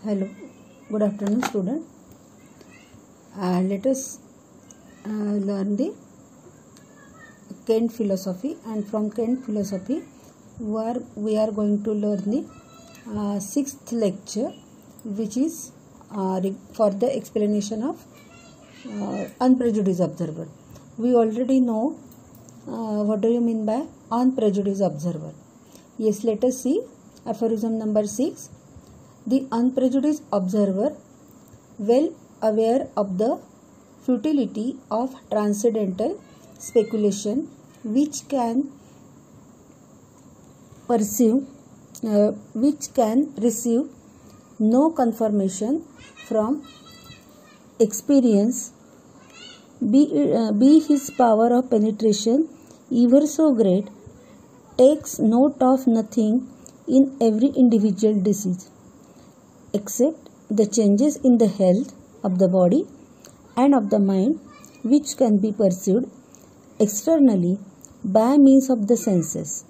Hello, good afternoon, student. Let us learn the Kant philosophy, and from Kant philosophy, we are going to learn the sixth lecture, which is for the explanation of unprejudiced observer. We already know what do you mean by unprejudiced observer. Yes, let us see aphorism number 6. The unprejudiced observer, well aware of the futility of transcendental speculation, which can receive no confirmation from experience, be his power of penetration ever so great, takes note of nothing in every individual disease, except the changes in the health of the body and of the mind, which can be perceived externally by means of the senses.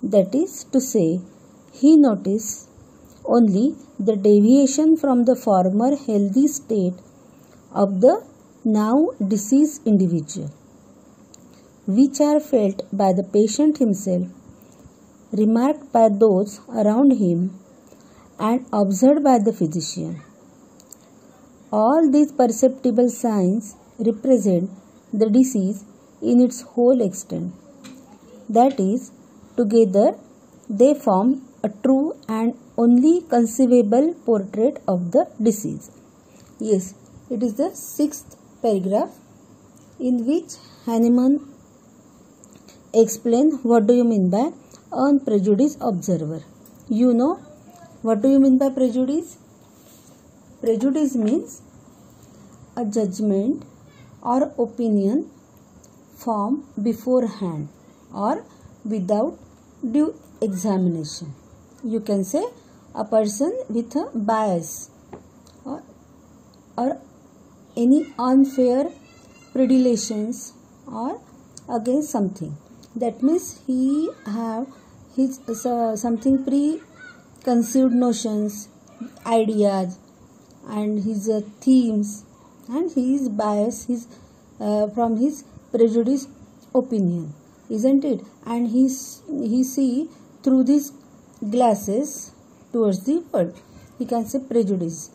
That is to say, he notices only the deviation from the former healthy state of the now diseased individual, which are felt by the patient himself, remarked by those around him, and observed by the physician. All these perceptible signs represent the disease in its whole extent. That is, together they form a true and only conceivable portrait of the disease. Yes, it is the sixth paragraph in which Hahnemann explains what do you mean by unprejudiced observer. You know what do you mean by prejudice? Prejudice means a judgment or opinion formed beforehand or without due examination. You can say a person with a bias or any unfair predilections or against something. That means he have his something preconceived notions, ideas, and his themes, and he is biased from his prejudiced opinion, isn't it? And he see through these glasses towards the world. He can say prejudice.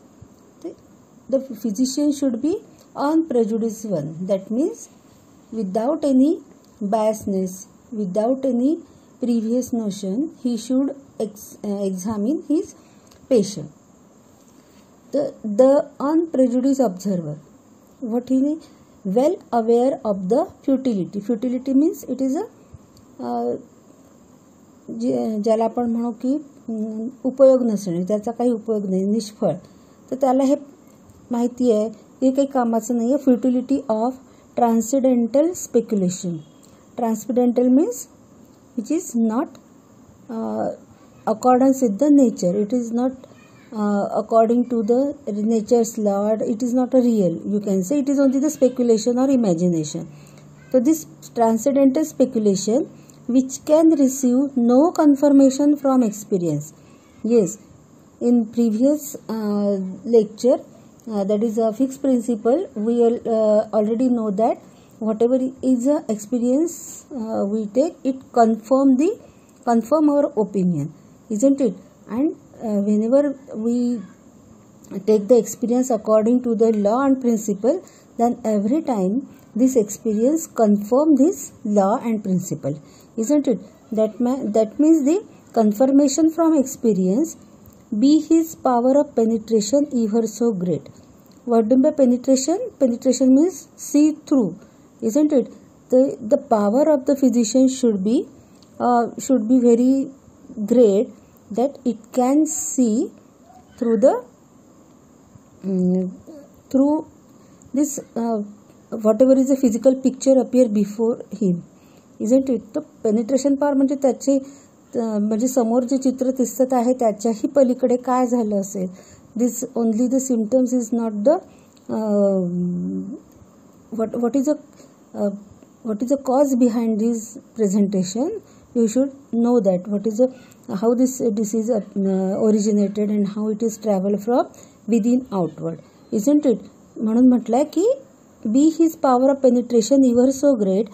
The physician should be unprejudiced one. That means without any biasness, without any previous notion, he should examine his patient. The unprejudiced observer, what he means? Well aware of the futility. Futility means it is a ज्याला आपण म्हणू की उपयोग नसणे, त्याचा काही उपयोग नाही, निष्फळ, तर त्याला हे माहिती आहे हे काही कामाचं नाही आहे. Futility of transcendental speculation. Transcendental means which is not accordance with the nature. It is not according to the nature's law. It is not a real. You can say it is only the speculation or imagination. So this transcendental speculation which can receive no confirmation from experience. Yes, in previous lecture, that is a fixed principle, we already know that whatever is a experience we take, it confirm our opinion, isn't it? And whenever we take the experience according to the law and principle, then every time this experience confirm this law and principle, isn't it? That means the confirmation from experience, be his power of penetration ever so great. What do you mean by penetration? Penetration means see through, isn't it? The power of the physician should be very great, that it can see through this whatever is a physical picture appear before him, isn't it? The penetration power म्हणजे त्याचे म्हणजे समोर जे चित्र दिसत आहे त्याच्याही पलीकडे काय झालं असेल. This only the symptoms is not the what is the cause behind this presentation, you should know that what is how this disease originated and how it is traveled from within outward, isn't it? म्हणून म्हटलंय की be his power of penetration ever so great,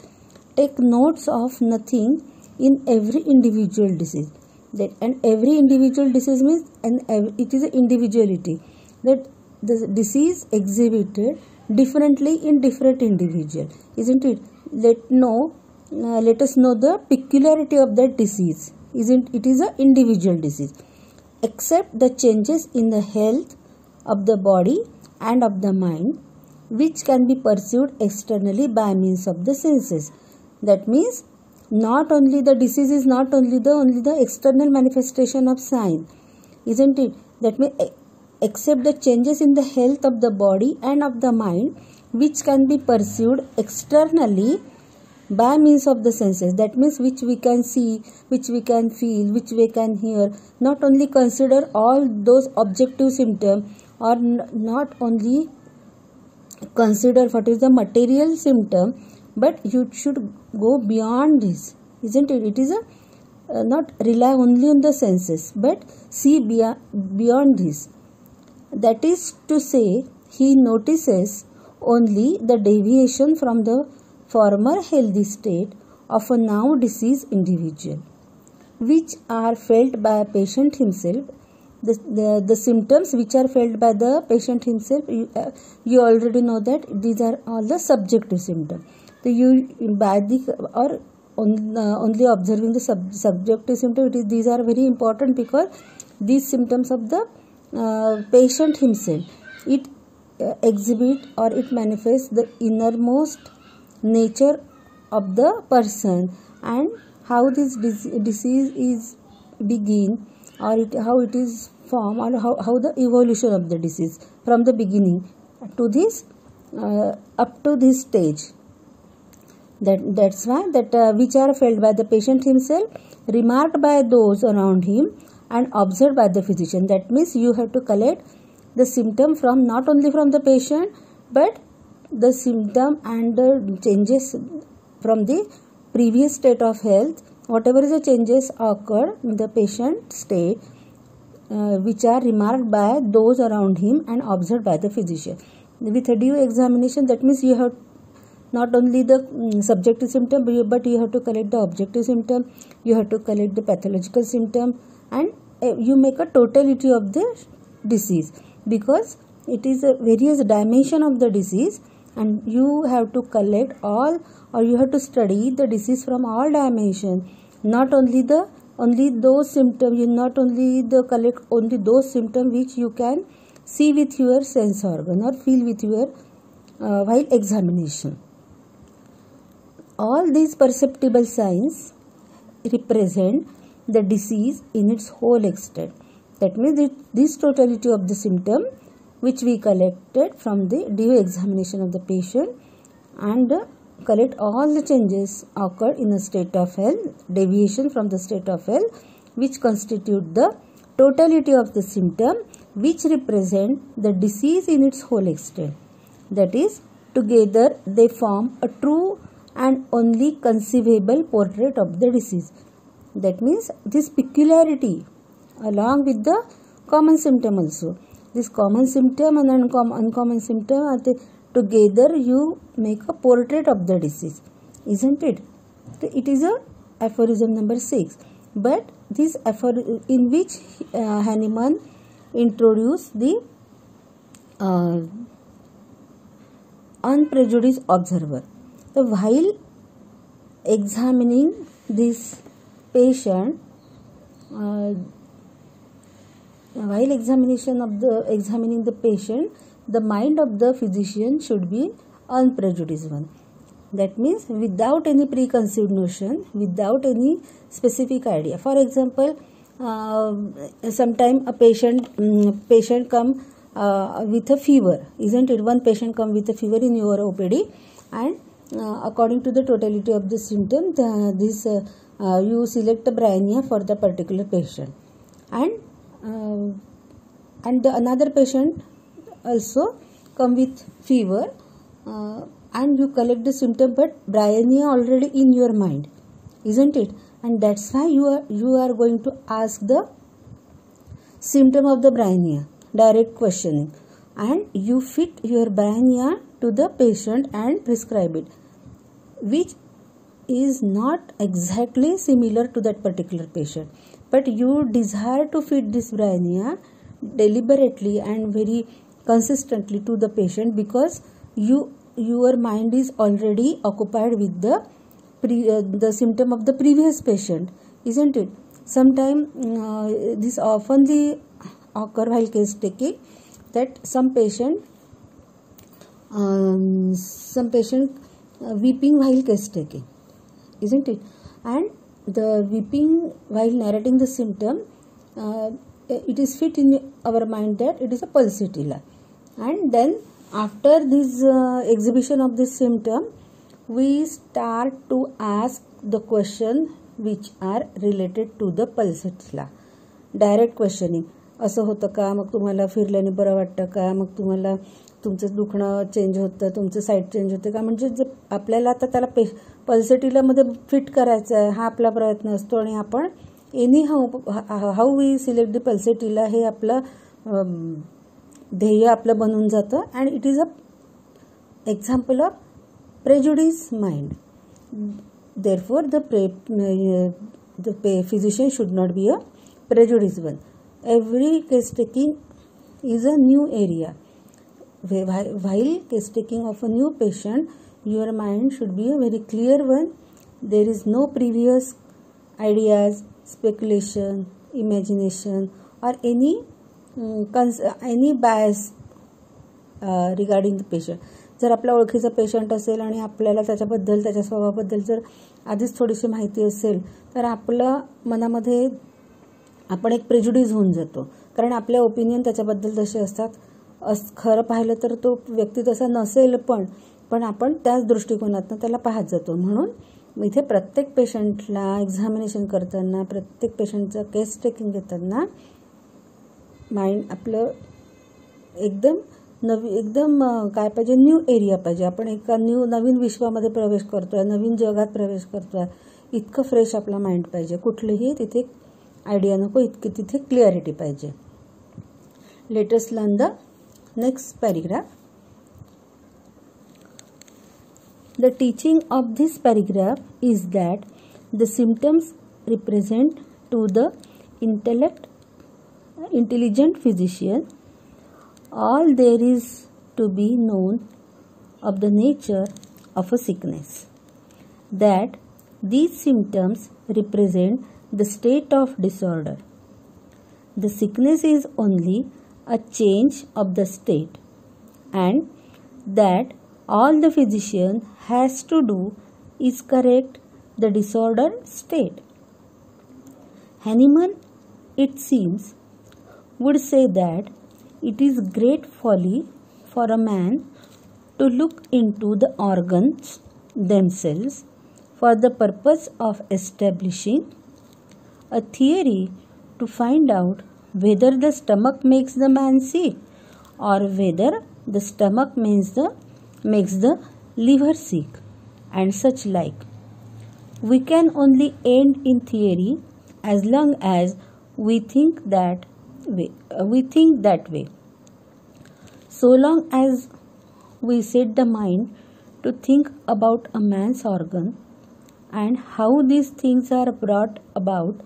take notes of nothing in every individual disease. That, and every individual disease means, and it is an individuality, that the disease exhibited differently in different individual, isn't it? Let us know the peculiarity of that disease, isn't it? Is an individual disease. Accept the changes in the health of the body and of the mind, which can be perceived externally by means of the senses. That means not only the disease is not only the external manifestation of sign, isn't it? That means accept the changes in the health of the body and of the mind, which can be perceived externally by means of the senses. That means which we can see, which we can feel, which we can hear. Not only consider all those objective symptoms, or not only consider what is the material symptom, but you should go beyond this, isn't it? It is not rely only on the senses, but see beyond this. That is to say, he notices only the deviation from the former healthy state of a now diseased individual, which are felt by a patient himself. The symptoms which are felt by the patient himself, you already know that these are all the subjective symptoms. So you by the or only observing the subjective symptoms, these are very important, because these symptoms of the patient himself, it exhibit or it manifests the innermost nature of the person, and how this disease is begin, or how it is formed, or how the evolution of the disease from the beginning to this up to this stage. That's why that which are felt by the patient himself, remarked by those around him, and observed by the physician. That means you have to collect the symptom from not only from the patient, but the symptom and the changes from the previous state of health, whatever is the changes occur in the patient state, which are remarked by those around him and observed by the physician. With a due examination, that means you have not only the subjective symptom, but you have to collect the objective symptom, you have to collect the pathological symptom, and you make a totality of the disease, because it is a various dimension of the disease, and you have to collect all, or you have to study the disease from all dimensions, not only those symptoms. You not only collect only those symptoms which you can see with your sense organ or feel with your while examination. All these perceptible signs represent the disease in its whole extent. That means this totality of the symptom which we collected from the due examination of the patient, and collect all the changes occurred in a state of health, deviation from the state of health, which constitute the totality of the symptom which represent the disease in its whole extent. That is, together they form a true and only conceivable portrait of the disease. That means this peculiarity along with the common symptom also. This common symptom and uncommon symptom are together you make a portrait of the disease, isn't it? It is a aphorism number 6. But this in which Hahnemann introduced the unprejudiced observer. So while examining this patient, examining the patient, the mind of the physician should be unprejudiced one. That means without any preconceived notion, without any specific idea. For example, sometime a patient come with a fever, isn't it? One patient come with a fever in your OPD, and according to the totality of the symptom, you select a bryonia for the particular patient, and the another patient also come with fever, and you collect the symptom, but bryonia already in your mind, isn't it? and that's why you are going to ask the symptom of the bryangia, direct questioning, and you fit your bryangia to the patient and prescribe it, which is not exactly similar to that particular patient, but you desire to fit this bryangia deliberately and very consistently to the patient because your mind is already occupied with the symptom of the previous patient, isn't it? Sometimes this oftenly occur while case taking, that some patient weeping while case taking, isn't it? And the weeping while narrating the symptom, it is fit in our mind that it is a pulsatilla, and then after this exhibition of this symptom, we start to ask the question which are related to the pulsatilla. Direct questioning, असं होतं का, मग तुम्हाला फिरल्याने बरं वाटतं का, मग तुम्हाला तुमचं दुखणं चेंज होतं, तुमचं साईड चेंज होते का, म्हणजे जे आपल्याला आता त्याला पल्सटिलामध्ये फिट करायचं आहे हा आपला प्रयत्न असतो, आणि आपण anyhow we select the pulsatilla हे आपलं ध्येय आपलं बनून जातं, and it is a example of prejudice mind. Therefore, the physician should not be a prejudiced one. Every case taking is a new area. While case taking of a new patient, your mind should be a very clear one. There is no previous ideas, speculation, imagination, or any bias regarding the patient. जर आपल्या ओळखीचा patient असेल आणि आपल्याला त्याच्याबद्दल, त्याच्या स्वभावाबद्दल जर आधीच थोडीशी माहिती असेल, तर आपलं मनामध्ये आपण एक प्रेजुडिस होऊन जातो, कारण आपल्या ओपिनियन त्याच्याबद्दल तसे असतात. खरं पाहिलं तर तो व्यक्ती तसा नसेल, पण आपण त्याच दृष्टिकोनातून त्याला पाहत जातो. म्हणून इथे प्रत्येक पेशंटला एक्झामिनेशन करताना, प्रत्येक पेशंटचं केस टेकिंग घेताना माइंड आपलं एकदम काय पाहिजे, न्यू एरिया पाहिजे. आपण एका नवीन विश्वामध्ये प्रवेश करतोय, नवीन जगात प्रवेश करतोय, इतकं फ्रेश आपला माइंड पाहिजे. कुठलीही तिथे आयडिया नको, इतकी तिथे क्लिअरिटी पाहिजे. Let us learn the next paragraph. The teaching of this paragraph is that the symptoms represent to the intelligent physician all there is to be known of the nature of a sickness, that these symptoms represent the state of disorder. The sickness is only a change of the state, and that all the physician has to do is correct the disordered state. Hahnemann, it seems, would say that it is great folly for a man to look into the organs themselves for the purpose of establishing a theory to find out whether the stomach makes the man sick or whether the stomach makes the liver sick, and such like. We can only end in theory as long as we think that way. So long as we set the mind to think about a man's organ and how these things are brought about,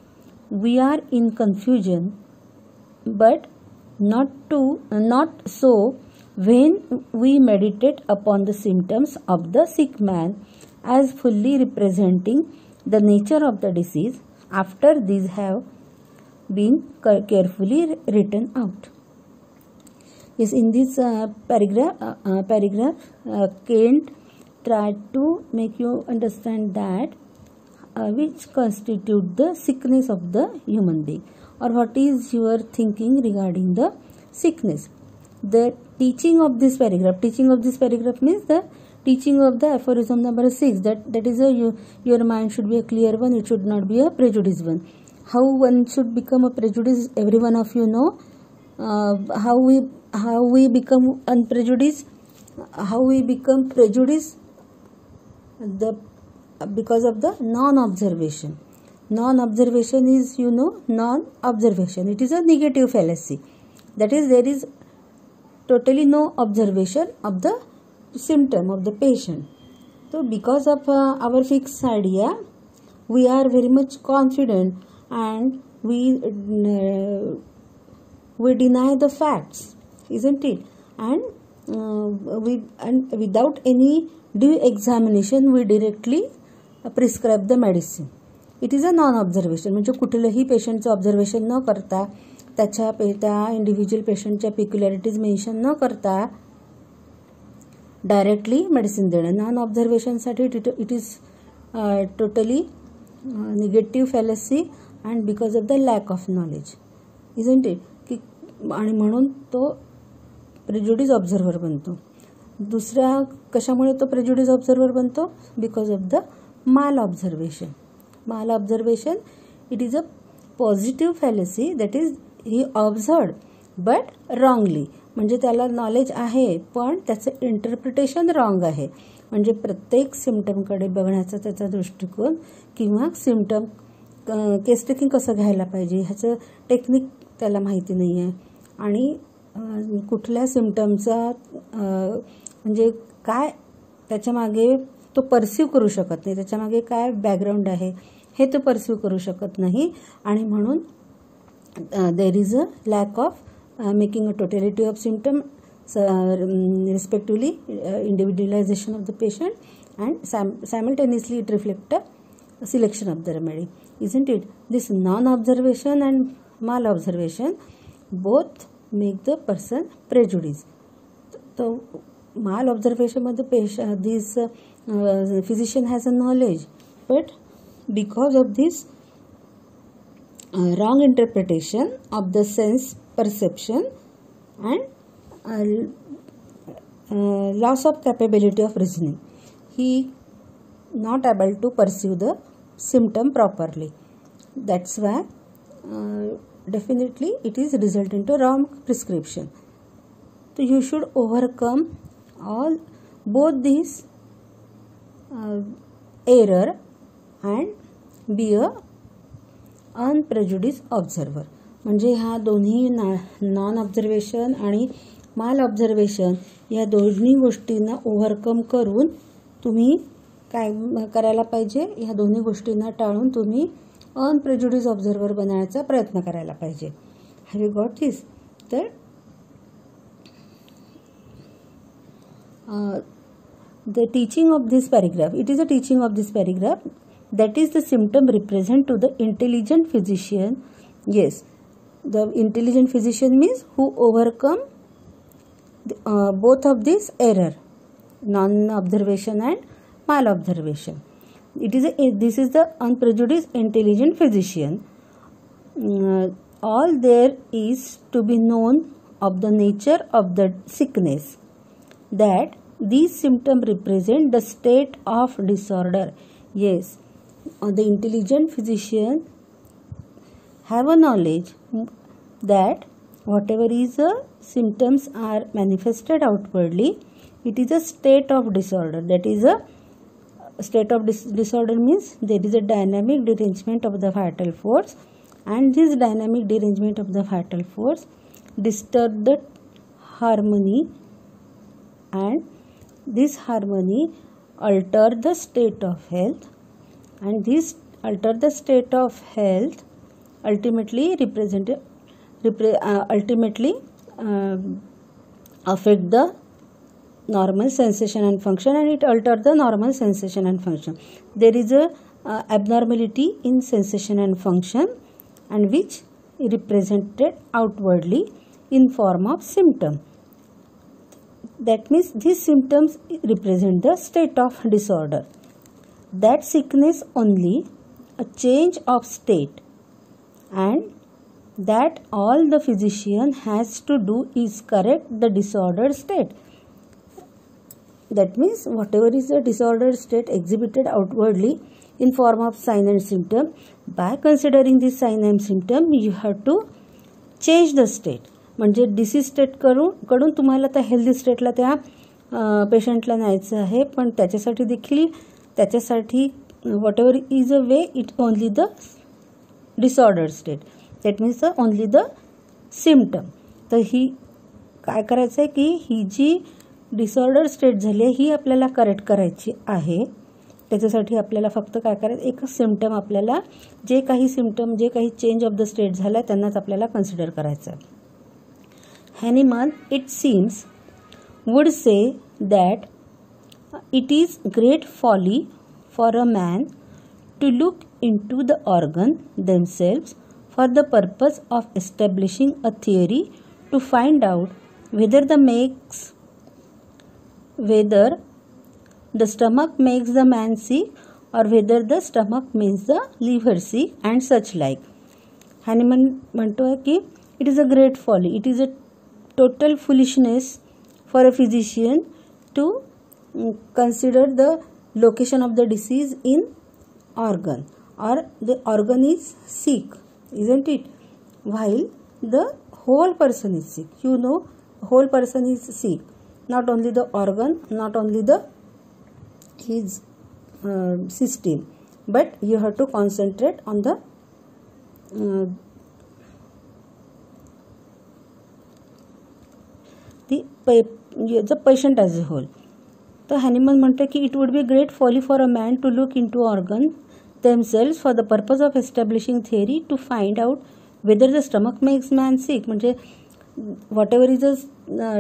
we are in confusion, but not so when we meditate upon the symptoms of the sick man as fully representing the nature of the disease after these have been carefully written out. Yes, in this paragraph, Kent tried to make you understand that which constitute the sickness of the human being, or what is your thinking regarding the sickness. The teaching of this paragraph means the teaching of the aphorism number 6, that is your mind should be a clear one, it should not be a prejudiced one. How one should become a prejudice, every one of you know. How we become unprejudiced, how we become prejudiced, because of the non-observation. Non-observation is, non-observation. It is a negative fallacy. That is, there is totally no observation of the symptom of the patient. So because of our fixed idea, we are very much confident and we deny the facts, isn't it? And without any due examination we directly prescribe the medicine. It is a non-observation. म्हणजे कुठलंही पेशंटचं observation न करता, त्या individual पेशंटच्या पिक्युलॅरिटीज mention न करता directly medicine देणं. Non ऑब्झर्वेशनसाठी it is totally negative fallacy and because of the lack of knowledge, isn't it? की आणि म्हणून तो प्रेज्युडिस ऑब्झर्वर बनतो. दुसऱ्या कशामुळे तो प्रेज्युडिस ऑब्झर्वर बनतो? Because of the mal observation. Mal observation, it is a positive fallacy, that is he observed but wrongly. म्हणजे त्याला नॉलेज आहे पण त्याचं इंटरप्रिटेशन रॉंग आहे. म्हणजे प्रत्येक सिम्पटमकडे बघण्याचा त्याचा दृष्टिकोन किंवा सिम्पटम केस टेकिंग कसं घ्यायला पाहिजे ह्याचं टेक्निक त्याला माहिती नाही आहे. आणि कुठल्या सिम्पटमचा म्हणजे काय त्याच्यामागे तो परसिव्ह करू शकत नाही, त्याच्यामागे काय बॅकग्राऊंड आहे हे तो परसिव्ह करू शकत नाही. आणि म्हणून देर is a lack of making a totality of symptom, respectively individualization of the patient, and simultaneously it reflect a selection of the remedy, isn't it? This non-observation and mal-observation both make the person prejudice. So mal-observation मध्ये patient, this physician has a knowledge, but because of this wrong interpretation of the sense perception and loss of capability of reasoning, he not able to perceive the symptom properly. That's why definitely it is result into wrong prescription. So you should overcome both these error and be a unprejudiced observer. म्हणजे ह्या दोन्ही non observation आणि माल observation या दोन्ही गोष्टींना overcome करून तुम्ही काय करायला पाहिजे? ह्या दोन्ही गोष्टींना टाळून तुम्ही अनप्रेज्युडिस ऑब्झर्वर बनण्याचा प्रयत्न करायला पाहिजे. Have you got this? तर the teaching of this paragraph, it is a teaching of this paragraph, that is the symptom represent to the intelligent physician. Yes, the intelligent physician means who overcome both of this error, non-observation and mal-observation. This is the unprejudiced intelligent physician. All there is to be known of the nature of the sickness, that these symptoms represent the state of disorder. Yes, the intelligent physician have a knowledge that whatever is the symptoms are manifested outwardly, it is a state of disorder. That is a state of disorder means there is a dynamic derangement of the vital force, and this dynamic derangement of the vital force disturb the harmony, and this harmony alter the state of health, and this alter the state of health ultimately affect the normal sensation and function, and it alter the normal sensation and function. There is a abnormality in sensation and function, and which represented outwardly in form of symptom. That means these symptoms represent the state of disorder. That sickness only a change of state, and that all the physician has to do is correct the disordered state. That means whatever is the disordered state exhibited outwardly in form of sign and symptom, by considering this sign and symptom you have to change the state. म्हणजे disease state कडून तुम्हाला त्या healthy स्टेटला त्या पेशंटला न्यायचं आहे, पण त्याच्यासाठी what ever is a way, it only the disordered state. That means only the symptom. तर ही काय करायचं आहे की ही जी डिसऑर्डर स्टेट झाली आहे ही आपल्याला करेक्ट करायची आहे. त्याच्यासाठी आपल्याला फक्त काय करायचं, एकच सिम्पटम आपल्याला जे काही सिम्पटम जे काही चेंज ऑफ द स्टेट झाला आहे त्यांनाच आपल्याला कन्सिडर करायचं आहे. Hahnemann it seems would say that it is great folly for a man to look into the organ themselves for the purpose of establishing a theory to find out whether the stomach makes the man sick or whether the stomach makes the liver sick and such like. Hahnemann म्हणतोय की it is a great folly, it is a total foolishness for a physician to consider the location of the disease in organ or the organ is sick, isn't it, while the whole person is sick. You know, whole person is sick, not only the organ, not only the his system, but you have to concentrate on the patient as a whole. तर Hahnemann म्हणते की it would be great folly for a man to look in to organ themselves for the purpose of establishing theory to find out whether the stomach makes man sick. म्हणजे whatever is a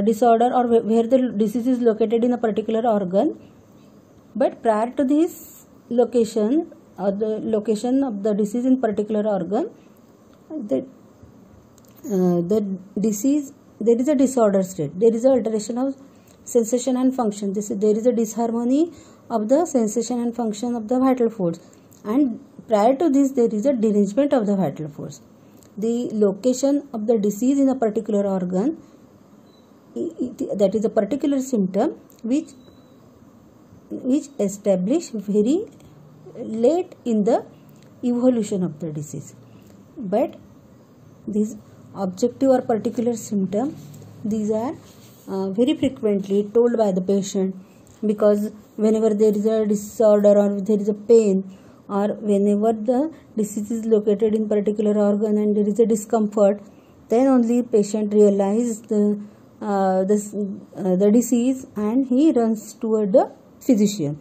disorder or where the disease is located in a particular organ, but prior to this location of the disease in particular organ the disease, there is a disorder state, there is a alteration of sensation and function, there is a disharmony of the sensation and function of the vital force, and prior to this there is a derangement of the vital force. The location of the disease in a particular organ, that is a particular symptom which establish very late in the evolution of the disease. But these objective or particular symptom, these are very frequently told by the patient, because whenever there is a disorder or there is a pain or whenever the disease is located in particular organ and there is a discomfort, then only patient realizes the disease and he runs toward the physician.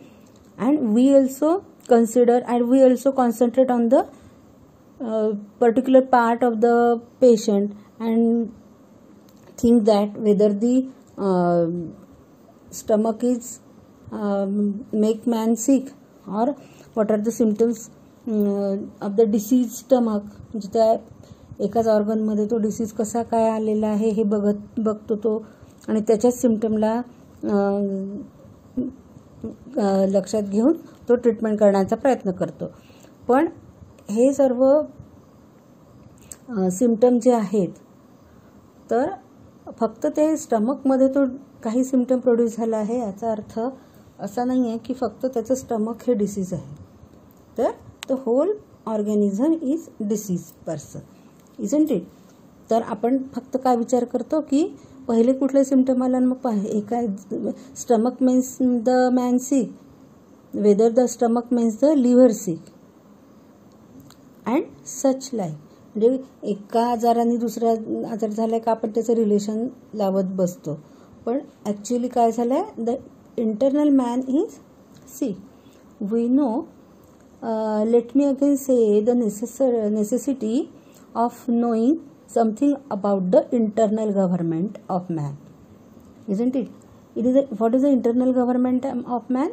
And we also consider and we also concentrate on the particular part of the patient and think that whether the stomach is make man sick or what are the symptoms of the disease stomach. म्हणजे त्या एकाच ऑर्गनमध्ये तो disease कसा काय आलेला आहे हे बघतो तो आणि त्याच्याच सिम्पटमला लक्षात घेऊन तो ट्रीटमेंट करण्याचा प्रयत्न करतो. पण हे सर्व सिम्पटम जे आहेत तर फक्त ते स्टमकमध्ये तो काही सिम्पटम प्रोड्यूस झाला आहे याचा अर्थ असा नाही आहे की फक्त त्याचं स्टमक हे डिसीज आहे. तर the whole organism is disease person, isn't it. तर आपण फक्त काय विचार करतो की पहिले कुठले सिम्पटम आला मग एका stomach means the man sick, whether the stomach means the liver sick and such like. म्हणजे एका आजाराने दुसरा आजार झालाय का आपण त्याचं रिलेशन लावत बसतो, पण ॲक्च्युली काय झालं आहे, the internal man is sick. We know, let me again say the necessity of knowing something about the internal government of man, isn't it? What is the internal government of man?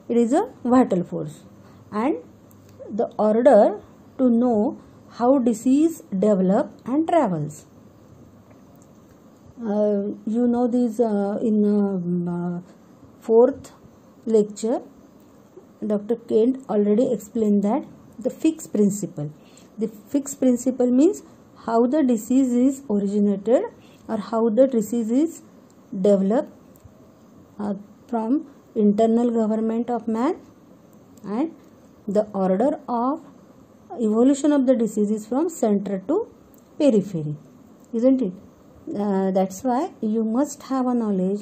It is a vital force and the order to know how disease develop and travels. You know this in fourth lecture Dr. Kent already explained that the fixed principle. The fixed principle means how the disease is originated or how the disease is developed from internal government of man, and the order of evolution of the disease is from center to periphery, isn't it? That's why you must have a knowledge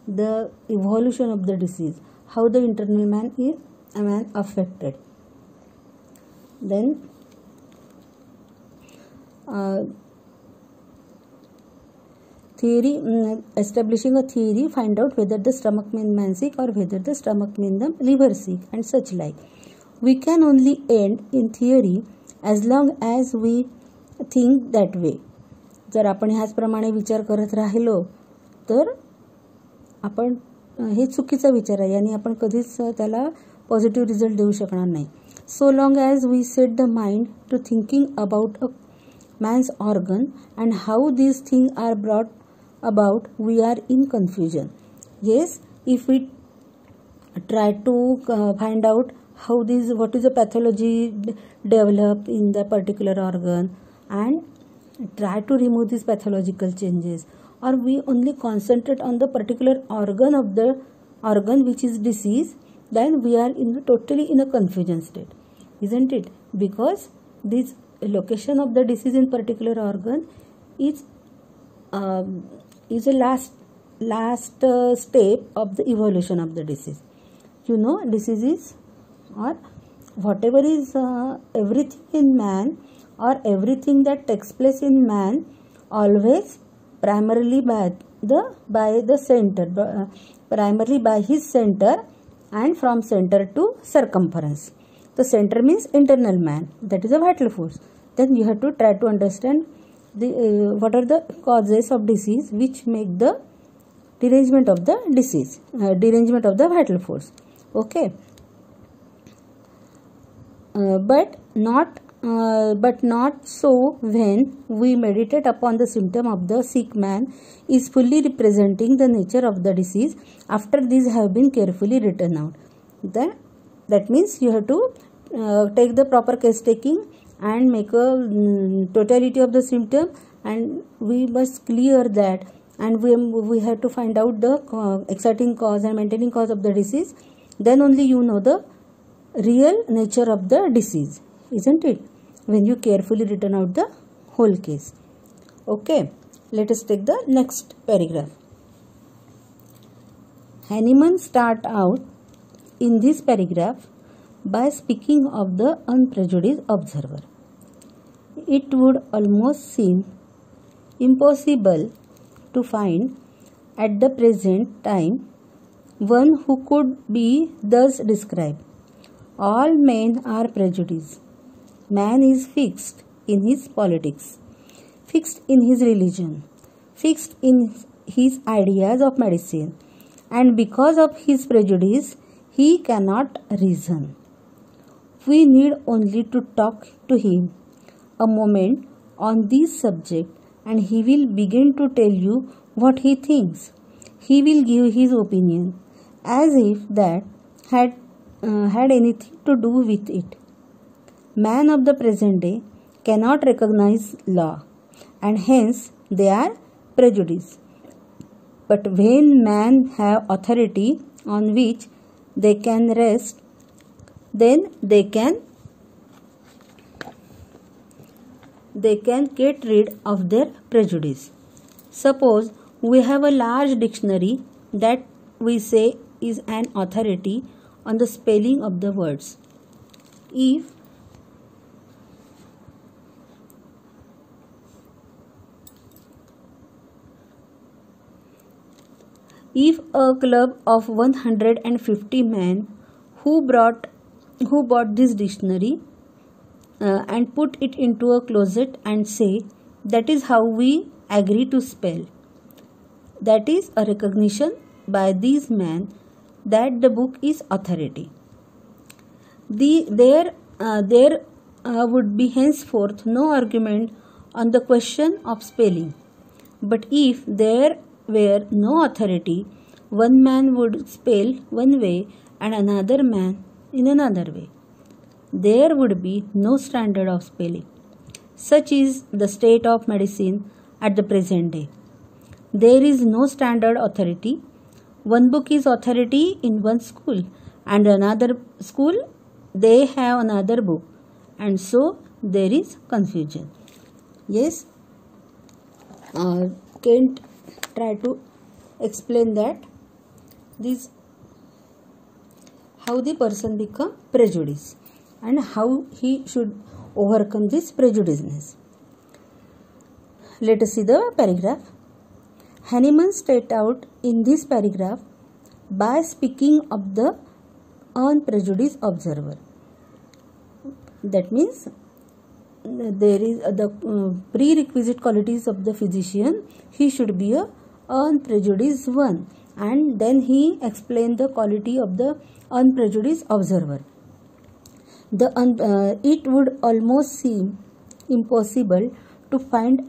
the evolution of the disease, how the internal man is affected. Then establishing a theory, find out whether the stomach means man sick or whether the stomach means the liver sick and such like. We can only end in theory as long as we think that way. जर आपण ह्याचप्रमाणे विचार करत राहिलो तर आपण हे चुकीचा विचार आहे आणि आपण कधीच त्याला पॉझिटिव्ह रिझल्ट देऊ शकणार नाही. So long as we set the mind to thinking about a man's organ and how these things are brought about, we are in confusion. Yes, if we try to find out what is the pathology developed in the particular organ and try to remove these pathological changes, or we only concentrate on the particular organ of the organ which is disease, then we are totally in a confusion state, isn't it? Because this location of the disease in particular organ is a last step of the evolution of the disease. You know, diseases or whatever is everything in man or everything that takes place in man always primarily by the center, primarily by his center and from center to circumference. The center means internal man, that is a vital force. Then you have to try to understand what are the causes of disease which make the derangement of the disease, derangement of the vital force. Okay, but not so when we meditate upon the symptom of the sick man is fully representing the nature of the disease after these have been carefully written out. That means you have to take the proper case taking and make a totality of the symptom, and we must clear that, and we have to find out the exciting cause and maintaining cause of the disease. Then only you know the real nature of the disease, isn't it? When you carefully written out the whole case. Okay, let us take the next paragraph. Hahnemann start out in this paragraph by speaking of the unprejudiced observer. It would almost seem impossible to find at the present time one who could be thus described. All men are prejudiced. Man is fixed in his politics, fixed in his religion, fixed in his ideas of medicine, and because of his prejudice, he cannot reason. We need only to talk to him a moment on this subject and he will begin to tell you what he thinks. He will give his opinion as if that had anything to do with it. Man of the present day cannot recognize law and hence they are prejudiced. But when men have authority on which they can rest, then they can get rid of their prejudice. Suppose we have a large dictionary that we say is an authority on the spelling of the words. If a club of 150 men who bought this dictionary and put it into a closet and say, that is how we agree to spell, that is a recognition by these men that the book is authority. There would be henceforth no argument on the question of spelling. But if there were no authority, one man would spell one way and another man in another way. There would be no standard of spelling. Such is the state of medicine at the present day. There is no standard authority. One book is authority in one school, and another school they have another book, and so there is confusion. Yes, Kent try to explain that this how the person become prejudiced and how he should overcome this prejudiceness. Let us see the paragraph. Hahnemann set out in this paragraph by speaking of the unprejudiced observer. That means there is the prerequisite qualities of the physician. He should be a unprejudiced one, and then he explained the quality of the unprejudiced observer. It would almost seem impossible to find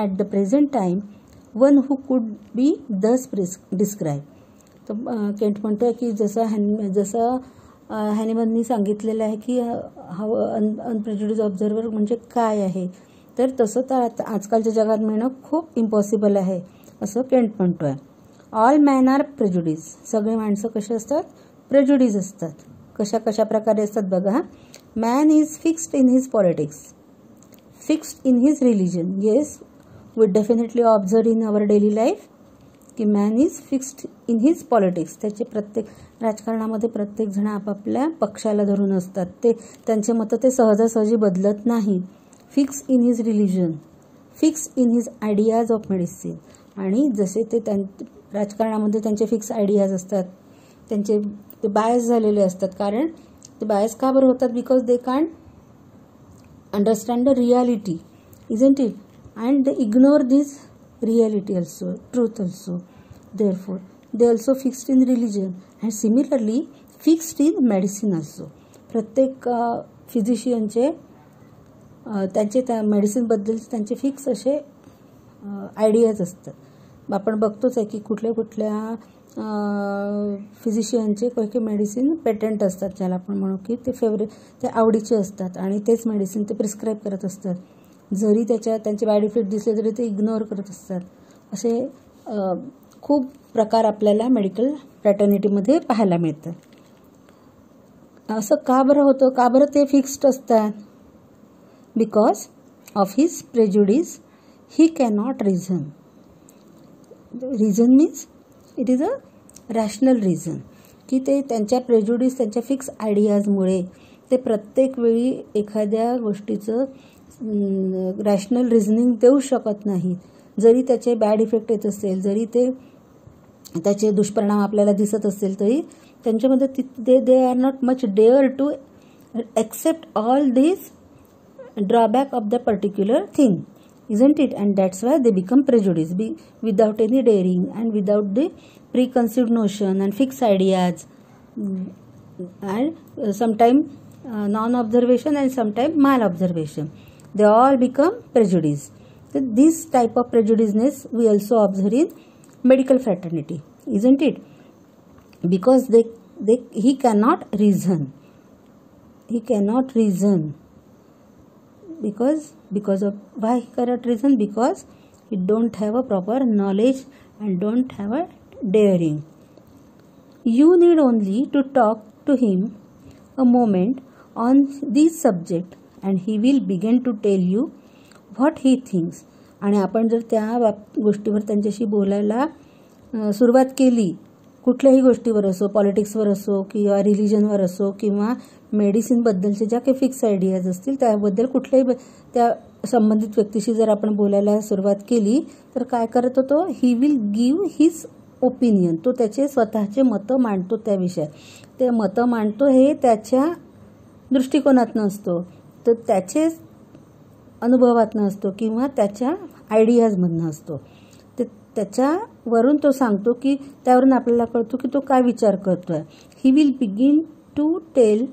at the present time one who could be thus described. तर Kent म्हणतोय की जसं हॅनिमननी सांगितलेलं आहे की अनप्रेजुडिस observer म्हणजे काय आहे, तर तसं तर आजकालच्या जगात मिळणं खूप इम्पॉसिबल आहे असं केंट म्हणतोय. All man are prejudice. सगळे माणसं कसे असतात? प्रेजुडिस असतात. कशा प्रकारे असतात बघा. Man is fixed in his politics, fixed in his religion. Yes, we definitely observe in our daily life की man is fixed in his politics. त्याचे प्रत्येक राजकारणामध्ये प्रत्येक जण आपापल्या पक्षाला धरून असतात. ते त्यांचे मतं ते सहजासहजी बदलत नाही. Fix in his religion, fix in his ideas of medicine. आणि जसे ते राजकारणामध्ये त्यांचे फिक्स आयडियाज असतात, त्यांचे ते बायस झालेले असतात. कारण ते बायस का बरं होतात? Because they can't understand the reality, isn't it, and they ignore this reality also, truth also. Therefore, they also fixed in religion and similarly fixed in medicine also. प्रत्येक फिजिशियनचे त्यांचे त्या मेडिसिनबद्दल त्यांचे फिक्स असे आयडियाज असतात. आपण बघतोच आहे की कुठल्या फिजिशियनचे काही मेडिसिन पेटंट असतात, ज्याला आपण म्हणू की ते आवडीचे असतात आणि तेच मेडिसिन ते प्रिस्क्राईब करत असतात. जरी त्यांचे साईड इफेक्ट दिसले तरी ते इग्नोर करत असतात. असे खूप प्रकार आपल्याला मेडिकल फ्रॅटर्निटीमध्ये पाहायला मिळतात. असं का बरं होतं? का बरं ते फिक्स्ड असतात? Because of his prejudice he cannot reason. Reason means it is a rational reason. की ते त्यांच्या प्रेजुडिस, त्यांच्या फिक्स आयडियाजमुळे ते प्रत्येक वेळी एखाद्या गोष्टीचं रॅशनल रिझनिंग देऊ शकत नाहीत. जरी त्याचे बॅड इफेक्ट येत असेल, जरी त्याचे दुष्परिणाम आपल्याला दिसत असेल, तरी त्यांच्यामध्ये they are not much dare to accept all this drawback of the particular thing, isn't it. And that's why they become prejudice without any daring and without the preconceived notion and fix ideas and sometime non-observation and sometimes mal-observation. They all become prejudice. So this type of prejudiceness we also observe in medical fraternity, isn't it? Because he cannot reason. He cannot reason. Because of why he cannot reason? Because he don't have a proper knowledge and don't have a daring. You need only to talk to him a moment on this subject and he will begin to tell you what he thinks. आणि आपण जर त्या गोष्टीवर त्यांच्याशी बोलायला सुरुवात केली, कुठल्याही गोष्टीवर असो, पॉलिटिक्सवर असो किंवा रिलिजनवर असो किंवा मेडिसिनबद्दलचे ज्या काही फिक्स आयडियाज असतील त्याबद्दल कुठल्याही त्या संबंधित व्यक्तीशी जर आपण बोलायला सुरुवात केली, तर काय करत होतो? He will give his opinion. तो त्याचे स्वतःचे मतं मांडतो त्या विषयात. ते मतं मांडतो हे त्याच्या दृष्टिकोनातनं असतो, तर त्याचे अनुभवातनं असतो किंवा त्याच्या आयडियाजमधनं असतो. ते त्याच्यावरून तो सांगतो की त्यावरून आपल्याला कळतो की तो काय विचार करतोय. He will begin to tell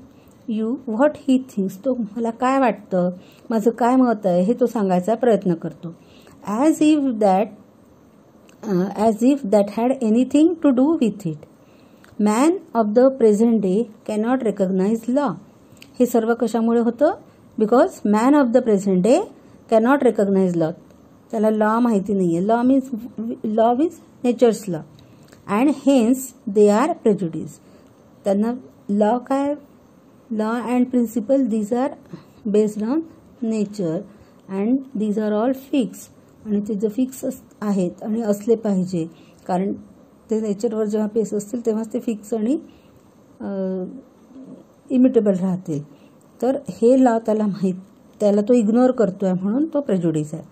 you what he thinks. तो मला काय वाटतं, माझं काय मत आहे हे तो सांगायचा प्रयत्न करतो. As if that had anything to do with it. Man of the present day cannot recognize law. हे सर्व कशामुळे होतं? Because man of the present day cannot recognize law. त्याला लॉ माहिती नाही आहे. Law means nature's law and hence they are prejudice. त्यांना law काय? Law and principle these are based on nature and these are all fix. आणि ते जे fix आहेत आणि असले पाहिजे, कारण ते नेचरवर जेव्हा बेस असतील तेव्हाच ते फिक्स आणि इमिटेबल राहतील. तर हे लॉ त्याला तो इग्नोर करतोय म्हणून तो प्रेजुडिस आहे.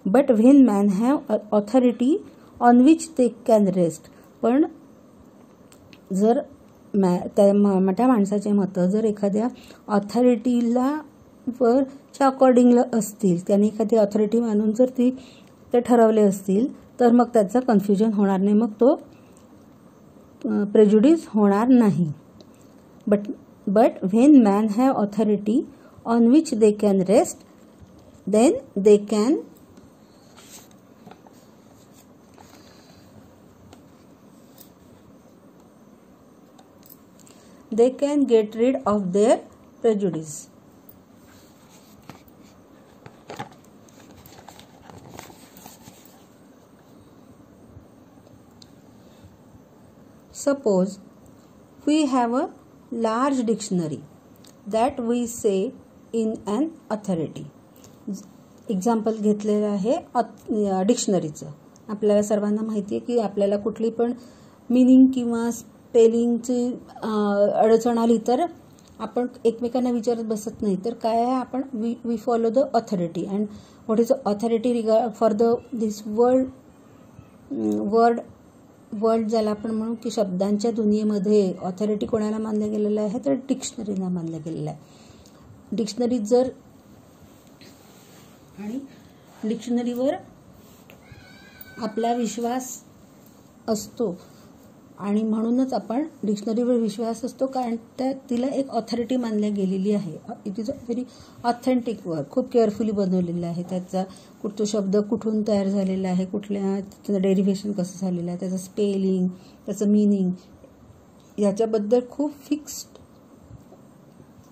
But when man have authority on which they can rest. पण जर त्या माणसाचे मतं जर एखाद्या ऑथॉरिटीला वरच्या अकॉर्डिंगला असतील, त्यांनी एखादी ऑथॉरिटी मानून जर ते ठरवले असतील तर मग त्याचं कन्फ्युजन होणार नाही, मग तो प्रेजुडिस होणार नाही. But when man have authority on which they can rest then they can get rid of their prejudice. Suppose we have a large dictionary that we say in an authority. Example घेतलेलं आहे डिक्शनरीचं. आपल्याला सर्वांना माहिती आहे की आपल्याला कुठली पण मीनिंग किंवा स्पेलिंगची अडचण आली तर आपण एकमेकांना विचारत बसत नाही, तर काय आहे, आपण we follow the authority. And what is authority for this word ज्याला आपण म्हणू की शब्दांच्या दुनियेमध्ये ऑथॉरिटी कोणाला मानलं गेलेलं आहे, तर डिक्शनरीला मानलं गेलेलं आहे. डिक्शनरी जर आणि डिक्शनरीवर आपला विश्वास असतो आणि म्हणूनच आपण डिक्शनरीवर विश्वास असतो, कारण तिला एक ऑथॉरिटी मानल्या गेलेली आहे. It is a very authentic work, खूप केअरफुली बनवलेलं आहे. त्याचा तो शब्द कुठून तयार झालेला आहे, कुठल्या त्याचं डेरिव्हेशन कसं झालेलं आहे, त्याचं स्पेलिंग, त्याचं मिनिंग, याच्याबद्दल खूप फिक्स्ड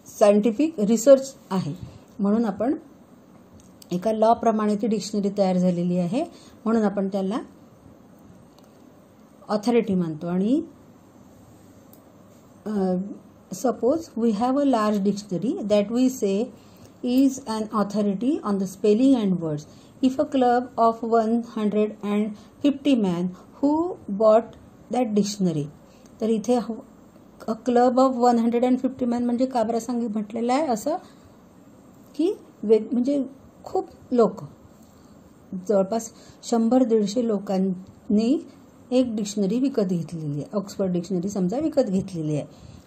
सायंटिफिक रिसर्च आहे. म्हणून आपण एका लॉ प्रमाणे ती डिक्शनरी तयार झालेली आहे, म्हणून आपण त्याला ऑथॉरिटी मानतो. आणि suppose we have a large dictionary that we say is an authority on the spelling and words. If a club of 150 man who bought that dictionary. तर इथे अ क्लब ऑफ 150 मॅन म्हणजे का बरं म्हटलेलं आहे असं की म्हणजे खूप लोक, जवळपास 100-150 लोकांनी एक डिक्शनरी विकत घेतलेली आहे. ऑक्सफर्ड डिक्शनरी समजा विकत घेतलेली आहे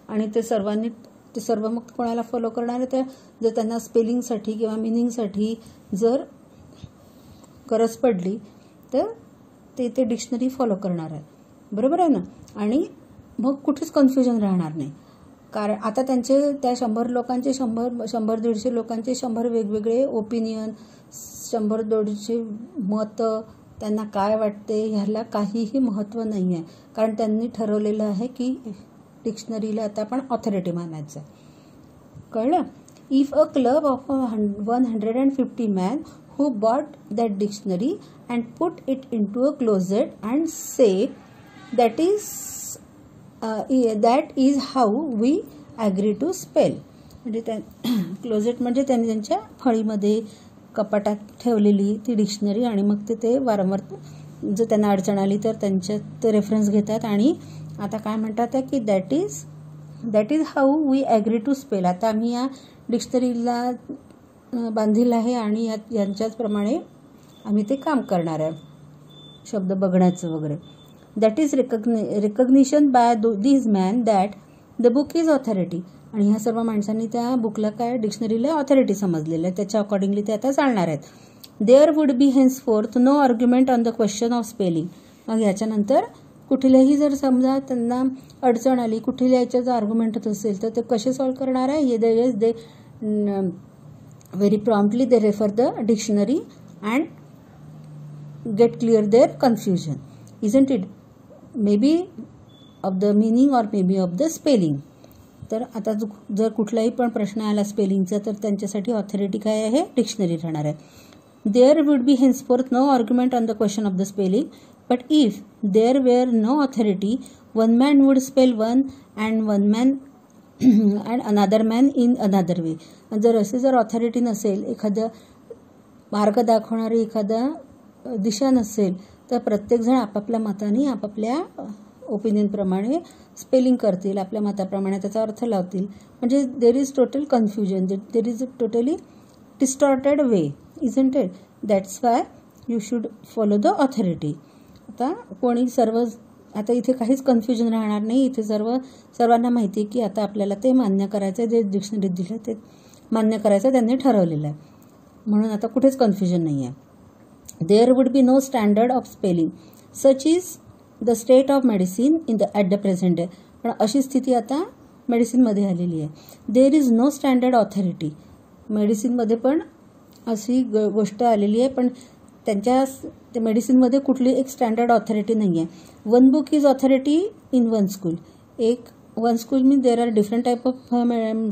आणि ते सर्व मग कोणाला फॉलो करणार आहे, तर जर त्यांना स्पेलिंगसाठी किंवा मिनिंगसाठी जर गरज पडली तर ते डिक्शनरी फॉलो करणार आहे. बरोबर आहे ना. आणि मग कुठेच कन्फ्युजन राहणार नाही, कारण आता त्या 100 लोकांचे 100-150 लोकांचे 100 वेगवेगळे ओपिनियन, 100-150 मतं, त्यांना काय वाटते ह्याला काहीही महत्त्व नाही आहे, कारण त्यांनी ठरवलेलं आहे की डिक्शनरीला आता आपण ऑथॉरिटी मानायचं. कळलं. If a club of 150 man who bought that dictionary and put it into a closet and say that is how we agree to spell. म्हणजे क्लोजेट म्हणजे त्यांनी त्यांच्या फळीमध्ये कपाटात ठेवलेली ती डिक्शनरी, आणि मग ते वारंवार जर त्यांना अडचण आली तर त्यांच्यात ते रेफरन्स घेतात आणि आता काय म्हणतात की that is how we agree to spell. आता आम्ही या डिक्शनरीला बांधील आहे आणि यांच्याच प्रमाणे आम्ही ते काम करणार आहे, शब्द बघण्याचं वगैरे. That is recognition by these man that the book is authority. आणि ह्या सर्व माणसांनी त्या बुकला काय डिक्शनरीला ऑथॉरिटी समजलेलं आहे, त्याच्या अकॉर्डिंगली ते आता चालणार आहेत. There would be henceforth no argument on the question of spelling. मग याच्यानंतर कुठल्याही जर समजा त्यांना अडचण आली, कुठल्या याच्याचं आर्ग्युमेंट असेल तर ते कसे सॉल्व्ह करणार आहे, they very promptly they refer the dictionary and get clear their confusion. Isn't it may be of the meaning or may be of the spelling. तर आता जर कुठलाही पण प्रश्न आला स्पेलिंगचा तर त्यांच्यासाठी ऑथॉरिटी काय आहे, डिक्शनरी राहणार आहे. There would be henceforth no argument on the question of the spelling, but if there were no authority one man would spell one and one man and another man in another way. जर authority नसेल, एखादं मार्ग दाखवणारी एखादा दिशा नसेल, तर प्रत्येकजण आपापल्या मताने आपापल्या ओपिनियनप्रमाणे स्पेलिंग करतील, आपल्या मताप्रमाणे त्याचा अर्थ लावतील. म्हणजे there is total confusion, there is a totally distorted way, isn't it. That's why you should follow the authority. आता कोणी आता इथे काहीच कन्फ्युजन राहणार नाही. इथे सर्वांना माहिती आहे की आता आपल्याला ते मान्य करायचं आहे, जे डिक्शनरीत दिलं ते मान्य करायचं त्यांनी ठरवलेलं आहे, म्हणून आता कुठेच कन्फ्युजन नाही आहे. There would be no standard of spelling such is the state of medicine at the present day. पण अशी स्थिती आता मेडिसिनमध्ये आलेली आहे. There is no standard authority. मेडिसिनमध्ये पण अशी गोष्ट आलेली आहे, पण त्या मेडिसिनमध्ये कुठली एक स्टँडर्ड ऑथॉरिटी नाही आहे. One book is authority in one school. One school means there are different type of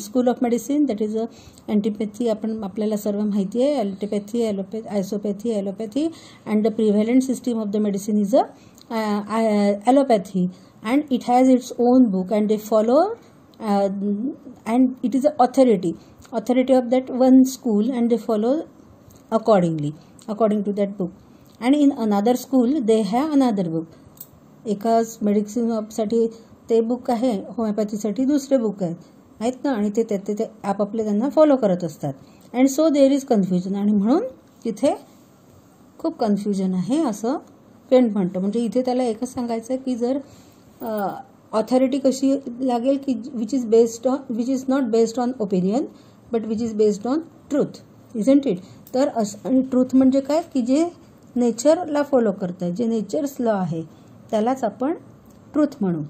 school of medicine. That is antipathy. आपल्याला सर्व माहिती आहे. Antipathy, isopathy, allopathy and the prevalent system of the medicine is allopathy and it has its own book and they follow and it is a authority of that one school and they follow according to that book. And in another school they have another book. एकाच medicine साठी ते book आहे, होमिओपॅथीसाठी दुसरे book आहेत ना, आणि ते आपापले त्यांना फॉलो करत असतात. And so there is confusion. आणि म्हणून तिथे खूप कन्फ्युजन आहे असं केंट म्हणतो. म्हणजे इथे त्याला एकच सांगायचं की जर ऑथॉरिटी कशी लागेल की which is not based on opinion but which is based on truth, isn't it. तर आणि ट्रूथ म्हणजे काय की जे नेचरला फॉलो करतं, जे नेचर्स लॉ आहे त्यालाच आपण ट्रूथ म्हणू.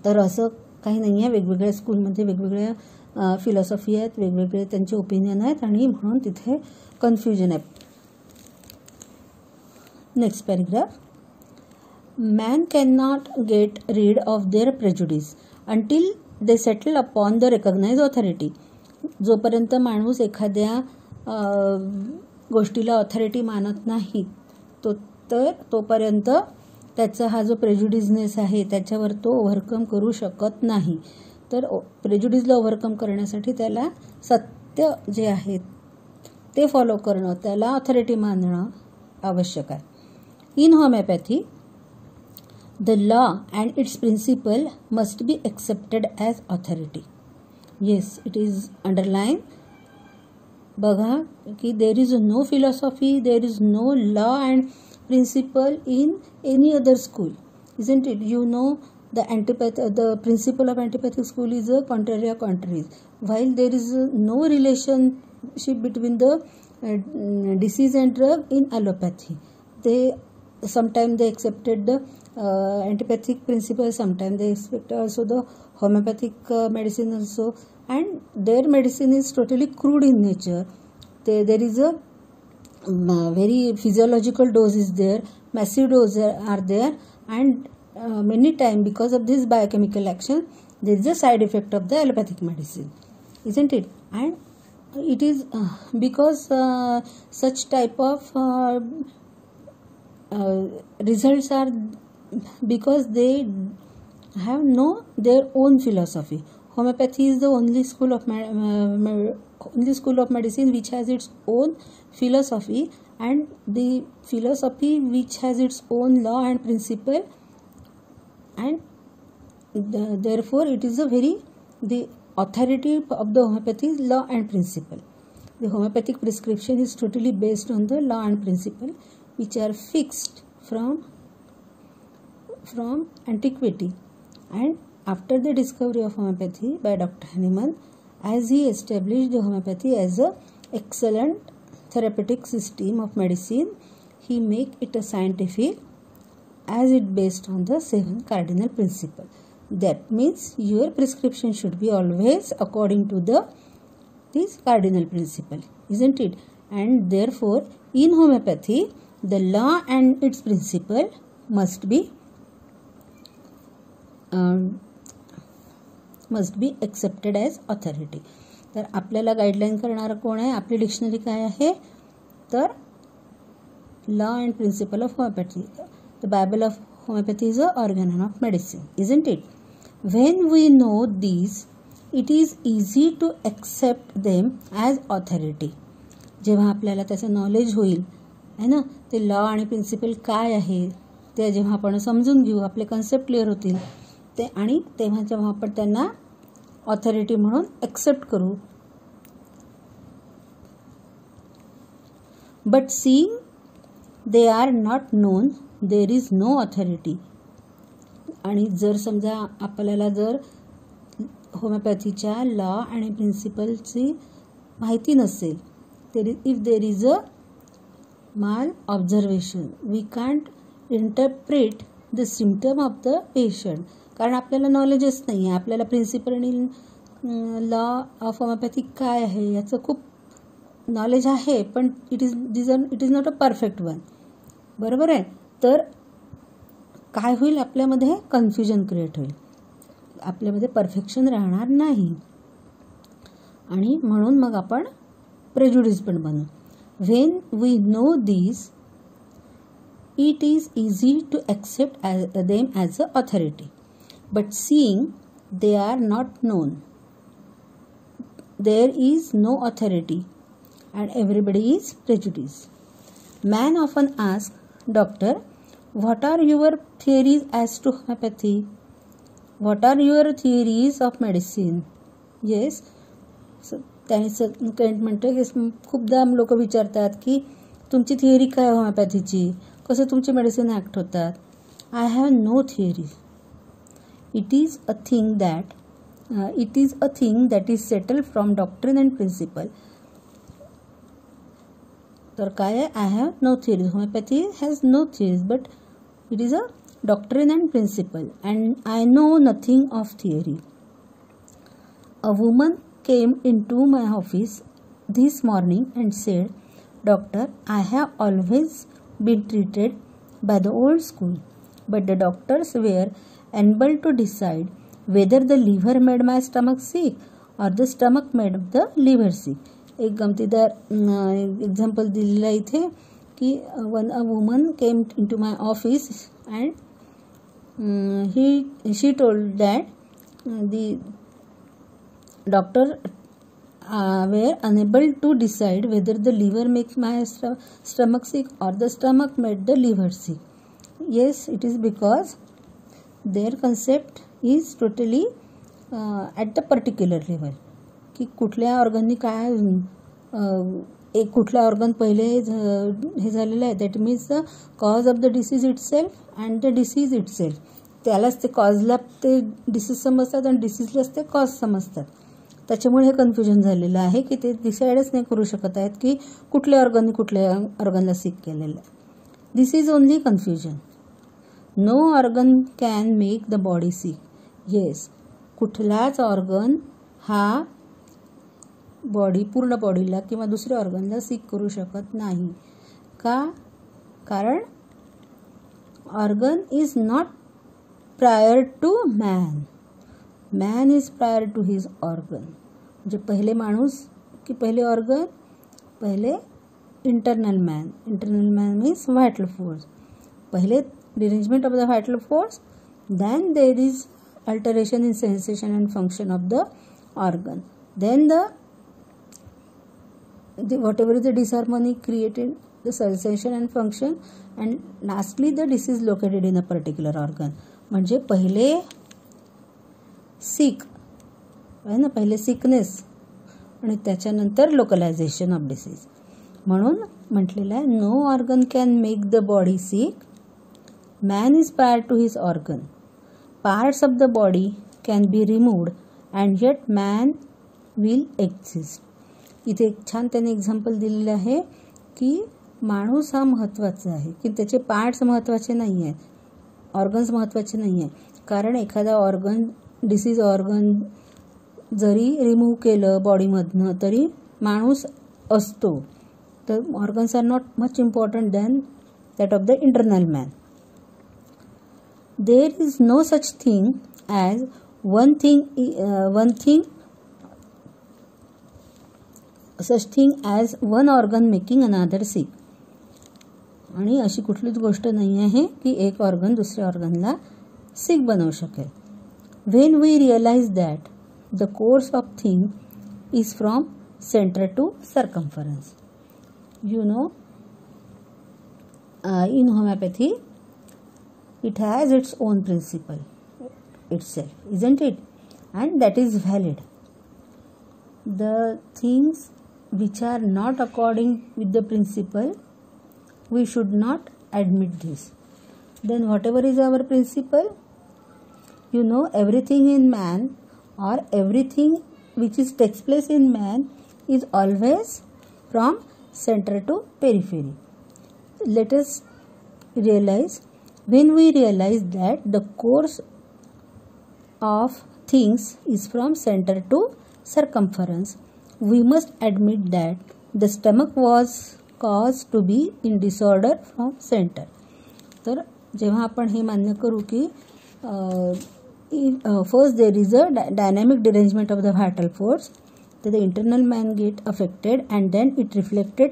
तर असं काही नाही आहे. वेगवेगळ्या स्कूलमध्ये वेगवेगळ्या फिलॉसॉफी आहेत, वेगवेगळे त्यांचे ओपिनियन आहेत आणि म्हणून तिथे कन्फ्युजन आहे. Next paragraph. Man cannot get rid of their prejudice until they settle upon the recognized authority. जोपर्यंत माणूस एखाद्या गोष्टीला ऑथॉरिटी मानत नाही तोपर्यंत त्याचा हा जो प्रेजुडिसनेस आहे त्याच्यावर तो ओव्हरकम करू शकत नाही. तर प्रेजुडिसला ओव्हरकम करण्यासाठी त्याला सत्य जे आहे ते फॉलो करणं, त्याला ऑथॉरिटी मानणं आवश्यक आहे. इन homoeopathy the law and its principle must be accepted as authority. Yes, it is underlined. बघा की there is no philosophy, there is no law and principle in any other school, isn't it? You know the principle of antipathic school is a contraria contraries, while there is no relationship between the disease and drug in allopathy. Sometimes they accepted the antipathic principle, sometimes they expect also the homeopathic medicine also, and their medicine is totally crude in nature. There is a very physiological dose is there, massive dose are there, and many times because of this biochemical action there is a side effect of the allopathic medicine, isn't it? And it is because such type of results are because they have their own philosophy. Homeopathy is the only school of medicine which has its own philosophy, and the philosophy which has its own law and principle, and therefore it is the authority of the homeopathy is law and principle. The homeopathic prescription is totally based on the law and principle which are fixed from antiquity. And after the discovery of homeopathy by Dr. Hahnemann, as he established the homeopathy as a excellent therapeutic system of medicine, he make it a scientific as it based on the 7 cardinal principle. That means your prescription should be always according to this cardinal principle, isn't it? And therefore in homeopathy the law and its principle must be accepted as authority. तर आपल्याला guideline करणारं कोण आहे? आपली dictionary काय आहे? तर law and principle of homeopathy. The Bible of homeopathy is a organ of medicine, isn't it? When we know this it is easy to accept them as authority. जेव्हा आपल्याला त्याचं नॉलेज होईल आहे ना, ते लॉ आणि प्रिन्सिपल काय आहे ते जेव्हा आपण समजून घेऊ, आपले कन्सेप्ट क्लिअर होतील ते, आणि तेव्हा जेव्हा आपण त्यांना ऑथॉरिटी म्हणून एक्सेप्ट करू. But seeing they are not known, there is no authority. आणि जर समजा आपल्याला जर होमिओपॅथीच्या लॉ आणि प्रिन्सिपलची माहिती नसेल, if there is a mal observation, we can't interpret the symptom of the patient. कारण आपल्याला नॉलेजच नाही आहे. आपल्याला प्रिन्सिपल आणि लॉ ऑफ होमिओपॅथी काय आहे याचं खूप नॉलेज आहे, पण it is not a perfect one. बरोबर आहे. तर काय होईल, आपल्यामध्ये कन्फ्युजन क्रिएट होईल, आपल्यामध्ये परफेक्शन राहणार नाही. आणि म्हणून मग आपण प्रेजुडिस पण बनू. When we know this, it is easy to accept them as a authority, but seeing they are not known, there is no authority and everybody is prejudiced. Man often asks, doctor, what are your theories as to homeopathy? What are your theories of medicine? Yes, त्यांनी client म्हणतो की खूपदा लोक विचारतात की तुमची theory काय होमिओपॅथीची, कसं तुमचे मेडिसिन ॲक्ट होतात. I have no theory. It is a thing that is settle from doctrine and principle. तर काय आहे, I have no theory. Homeopathy has no theories, but it is a doctrine and principle and I know nothing of theory. A woman came into my office this morning and said, Doctor, I have always been treated by the old school, but the doctors were unable to decide whether the liver made my stomach sick or the stomach made the liver sick. एक गमतीदार example दिलेला इथे की when a woman came into my office and she told that the doctor were unable to decide whether the liver makes my stomach sick or the stomach made the liver sick. Yes, it is because their concept is totally at the particular level. की कुठल्या ऑर्गननी काय एक कुठला organ पहिले हे झालेलं आहे, that means the cause of the disease itself and the disease itself. त्यालाच ते कॉजला ते डिसीज समजतात आणि डिसीजलाच ते कॉज समजतात. त्याच्यामुळे हे कन्फ्युजन झालेलं आहे की ते डिसाईडच नाही करू शकत आहेत की कुठल्या ऑर्गनने कुठल्या ऑर्गनला सिक केलेलं आहे. This is only confusion. No organ can make the body sick. Yes, कुठलाच ऑर्गन हा पूर्ण बॉडीला किंवा दुसऱ्या ऑर्गनला सिक करू शकत नाही. का? कारण organ is not prior to man. Man is prior to his organ. म्हणजे पहिले माणूस की पहिले ऑर्गन, पहिले internal man. Internal man means vital force. पहिले derangement of the vital force, then there is alteration in sensation and function of the organ, then the whatever is the disharmony created the sensation and function, and lastly the disease located in a particular organ. म्हणजे पहिले सिक आहे ना, पहिले sickness आणि त्याच्यानंतर localisation of disease. म्हणून म्हटलेलं आहे no organ can make the body sick. Man is prior to his organ. Parts of the body can be removed and yet man will exist. इथे एक छान त्याने एक्झाम्पल दिलेलं आहे की माणूस हा महत्त्वाचा आहे, की त्याचे पार्ट्स महत्त्वाचे नाही आहेत, ऑर्गन्स महत्त्वाचे नाही आहे. कारण एखादा ऑर्गन, डिसीज ऑर्गन जरी रिमूव्ह केलं बॉडीमधनं तरी माणूस असतो. तर organs are not much important than that of the internal man. There is no such thing as such thing as one organ making another sick. आणि अशी कुठलीच गोष्ट नाही आहे की एक ऑर्गन दुसऱ्या ऑर्गनला सिक बनवू शकेल. When we realize that the course of thing is from center to circumference. You know, in homeopathy, it has its own principle itself, isn't it? And that is valid. The things which are not according with the principle we should not admit this. Then whatever is our principle? You know, everything in man or everything which takes place in man is always from center to periphery. Let us realize, when we realize that the course of things is from center to circumference, we must admit that the stomach was caused to be in disorder from center. तर जेव्हा आपण हे मान्य करू की first there is a dynamic derangement of the vital force, that the internal man get affected and then it reflected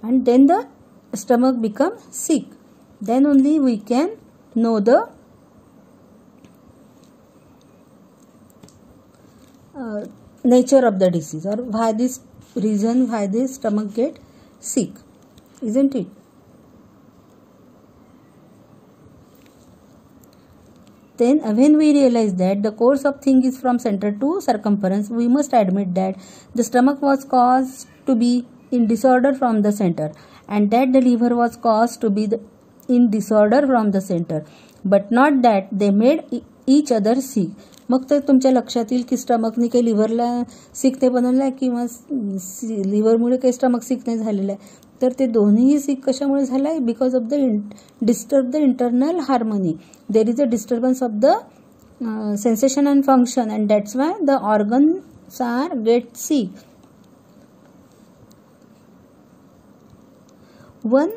and then the stomach become sick, then only we can know the nature of the disease, or why this reason why the stomach get sick, isn't it? Then when we realize that the course of thing is from center to circumference, we must admit that the stomach was caused to be in disorder from the center and that the liver was caused to be in disorder from the center, but not that they made each other sick. मग तर तुमच्या लक्षात येईल की स्टमकने काही लिव्हरला सिक नाही बनवलं आहे किंवा लिव्हरमुळे काही स्टमक सिक नाही झालेलं आहे, तर ते दोन्हीही सिक कशामुळे झालं आहे? Because of the disturb the internal harmony. There is a disturbance of the sensation and function and that's why the organs are get sick. One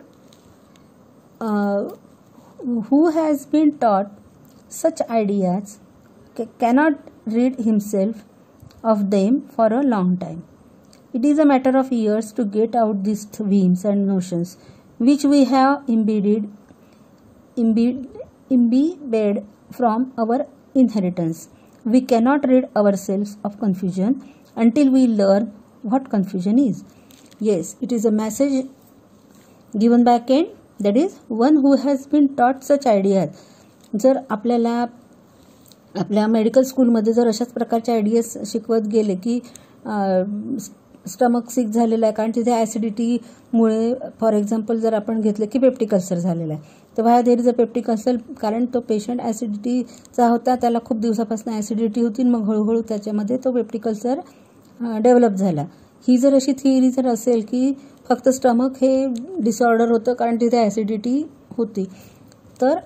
who has been taught such ideas cannot rid himself of them for a long time. It is a matter of years to get out these whims and notions which we have imbibed from our inheritance. We cannot rid ourselves of confusion until we learn what confusion is. Yes, it is a message given by Kant, that is, one who has been taught such ideas. जर आपल्याला आपल्या medical स्कूलमध्ये जर अशाच प्रकारचे ideas शिकवत गेले की स्टमक सिक झालेला आहे कारण तिथे ॲसिडिटीमुळे, फॉर एक्झाम्पल जर आपण घेतलं की पेप्टिक अल्सर झालेला आहे, तर why there is a peptic ulcer, कारण तो पेशंट ॲसिडिटीचा होता, त्याला खूप दिवसापासून ॲसिडिटी होती, मग हळूहळू त्याच्यामध्ये तो पेप्टिक अल्सर डेव्हलप झाला. ही जर अशी थिअरी जर असेल की फक्त स्टमक हे डिसऑर्डर होतं कारण तिथे ॲसिडिटी होती, तर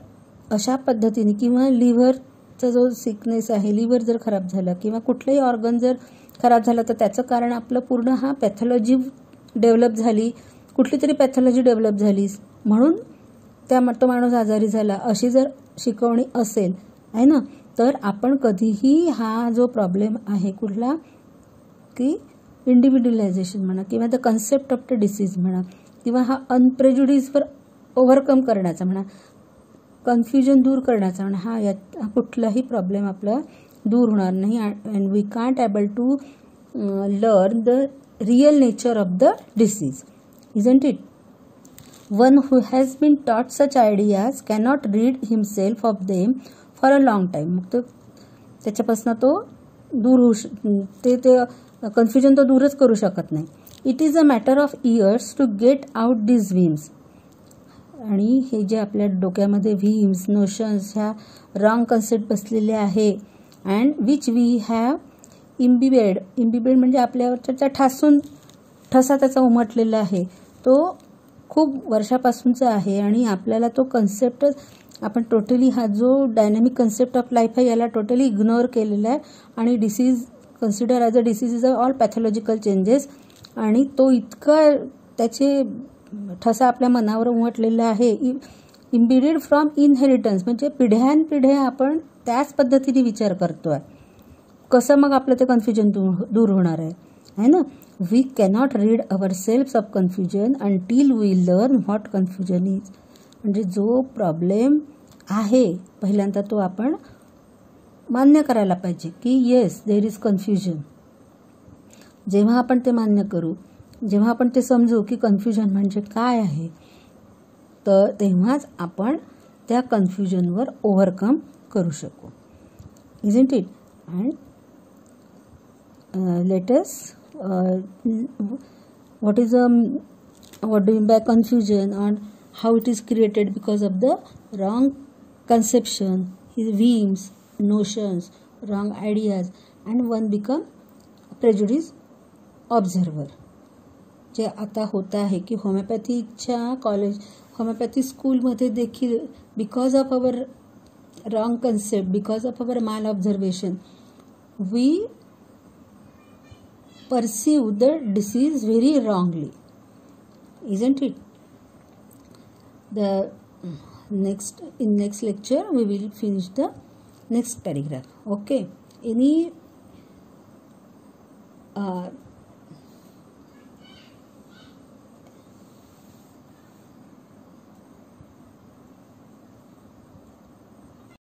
अशा पद्धतीने किंवा लिव्हरचा जो सिकनेस आहे, लिव्हर जर खराब झाला किंवा कुठलंही ऑर्गन जर खराब झालं तर त्याचं कारण आपलं पूर्ण हा पॅथॉलॉजी डेव्हलप झाली, कुठली तरी पॅथॉलॉजी डेव्हलप झाली म्हणून तो माणूस आजारी झाला, अशी जर शिकवणी असेल आहे ना, तर आपण कधीही हा जो प्रॉब्लेम आहे कुठला की इंडिव्हिज्युअलायझेशन म्हणा किंवा the concept of the disease म्हणा किंवा हा अनप्रेज्युडिसवर ओव्हरकम करण्याचा म्हणा, कन्फ्युजन दूर करण्याचा म्हणा, हा कुठलाही प्रॉब्लेम आपला दूर होणार नाही. And we can't able to learn the real nature of the disease, isn't it? One who has been taught such ideas cannot rid himself of them for a long time. मग तो त्याच्यापासून तो दूर होऊ ते कन्फ्युजन तो दूरच करू शकत नाही. It is a matter of years to get out this whims. आणि हे जे आपल्या डोक्यामध्ये व्हीम्स, नोशन्स, ह्या रॉंग कन्सेप्ट बसलेले आहे and which we have imbibed म्हणजे आपल्यावरच्या ठसा त्याचा उमटलेला आहे, तो खूप वर्षापासूनचा आहे आणि आपल्याला तो कन्सेप्ट आपण टोटली हा जो डायनॅमिक कन्सेप्ट ऑफ लाईफ आहे याला टोटली इग्नोर केलेला आहे आणि disease consider as a disease is all pathological changes. आणि तो इतका त्याचे ठसा आपल्या मनावर उमटलेला आहे, इम्बिडेड फ्रॉम इनहेरिटन्स, म्हणजे पिढ्यानपिढ्या आपण त्याच पद्धतीने विचार करतोय. कसं मग आपलं ते कन्फ्युजन दूर होणार आहे ना? We cannot read our self of confusion until we learn what confusion is. म्हणजे जो प्रॉब्लेम आहे पहिल्यांदा तो आपण मान्य करायला पाहिजे की येस देर इज कन्फ्युजन. जेव्हा आपण ते मान्य करू, जेव्हा आपण ते समजू की कन्फ्युजन म्हणजे काय आहे, तर तेव्हाच आपण त्या कन्फ्युजनवर ओव्हरकम करू शकू, isn't it? And let us what is a what do you mean by confusion, and how it is created because of the wrong conception, his whims, notions, wrong ideas, and one become prejudice observer. जे आता होता है की होमिओपॅथीच्या college homeopathy स्कूलमध्ये देखील because of our wrong concept, because of our mal observation, we perceive the disease very wrongly, isn't it? The next lecture we will finish the next paragraph. Okay, any